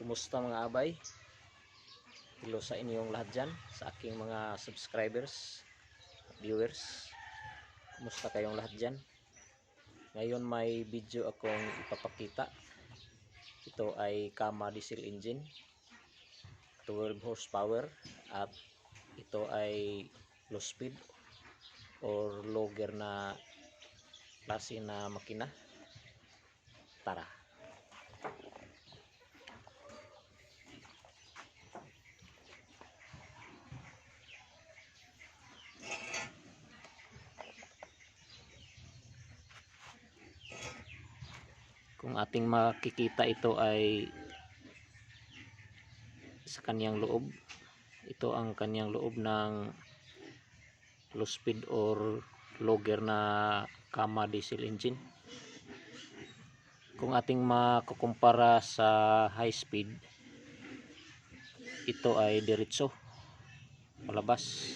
Kumusta mga abay? Hello sa inyong lahat dyan, sa aking mga subscribers, viewers. Kumusta kayong lahat dyan? Ngayon may video akong ipapakita. Ito ay Kama diesel engine, 12 horsepower, at ito ay low speed or logger na klase na makina. Tara! Kung ating makikita, ito ay sa kanyang loob. Ito ang kanyang loob ng low speed or logger na Kama diesel engine. Kung ating makukumpara sa high speed, ito ay diretso palabas.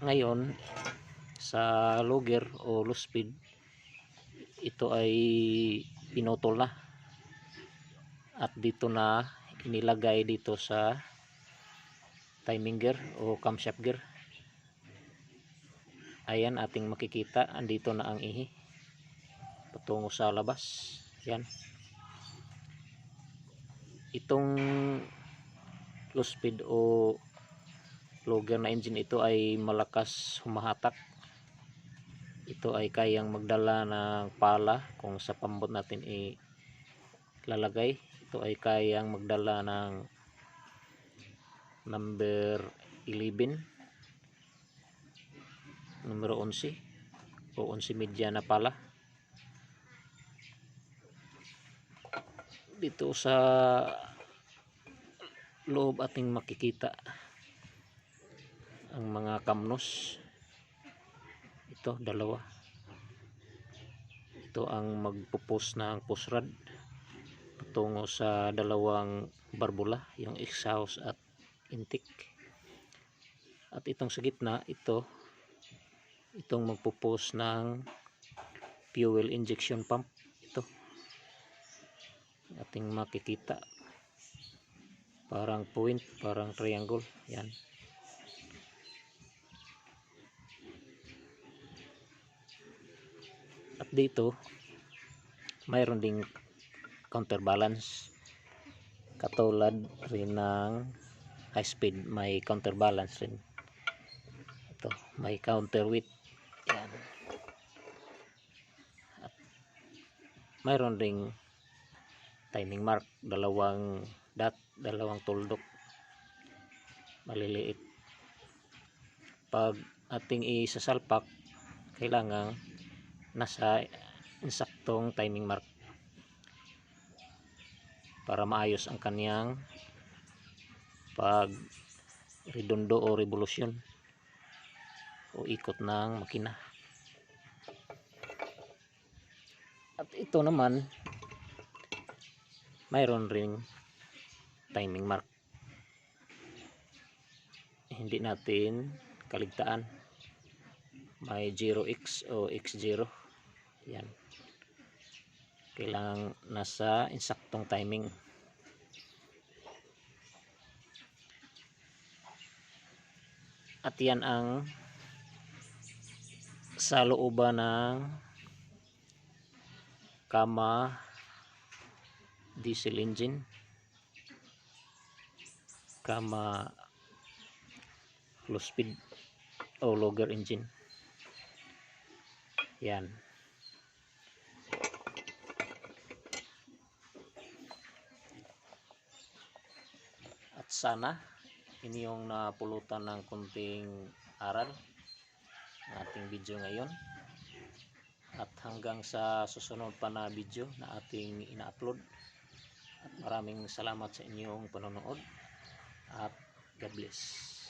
Ngayon sa logger o low speed, ito ay pinutol na at dito na inilagay dito sa timing gear o camshaft gear. Ayan, ating makikita, andito na ang ihi patungo sa labas. Yan, itong low speed o logger na engine, ito ay malakas humahatak. Ito ay kayang magdala ng pala kung sa pambot natin ilalagay. Ito ay kayang magdala ng number 11, numero 11 o 11 media na pala. Dito sa loob ating makikita ang mga kamnos. Ito, dalawa. Ito ang magpupus ng push rod patungo sa dalawang barbula, yung exhaust at intake. At itong sa gitna, itong magpupus ng fuel injection pump. Ito ating makikita, parang point, parang triangle. Yan. At dito mayroon ding counterbalance, katulad rin ng high speed, may counterbalance rin. Ito, may counterweight. Yan. At mayroon ding timing mark, dalawang dot, dalawang tuldok maliliit. Pag ating isasalpak, kailangan nasa insaktong timing mark para maayos ang kaniyang pag redondo o revolusyon o ikot ng makina. At ito naman, mayroon ring timing mark, hindi natin kaligtaan. May 0x o x0. Yan, kailangan nasa insaktong timing. At yan ang sa looban ng Kama diesel engine, Kama low speed o logger engine. Yan. At sana inyong napulutan ng kunting aral ng ating video ngayon. At hanggang sa susunod pa na video na ating ina-upload. At maraming salamat sa inyong panonood. At God bless.